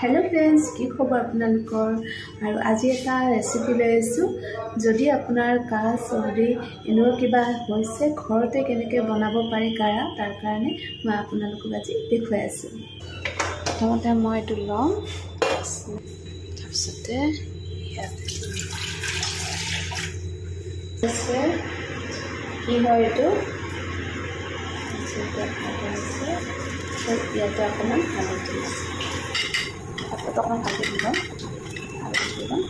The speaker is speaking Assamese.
हेलो फ्रेंड्स की खबर आपनालोकर और आज এটা ৰেচিপি লৈ আছো যদি আপোনাৰ কাহ চৰ্দি এনো কিবা হৈছে ঘৰতে কেনেকৈ বনাব পাৰি কাৰা তাৰ কাৰণে মই আপোনালোকক আজি দেখুৱাই আছো প্ৰথমতে মই এটো লম তাৰপিছতে কি হয় এটো ইয়াতে অকণমান হালধি আছে অকণমান হালধি দিম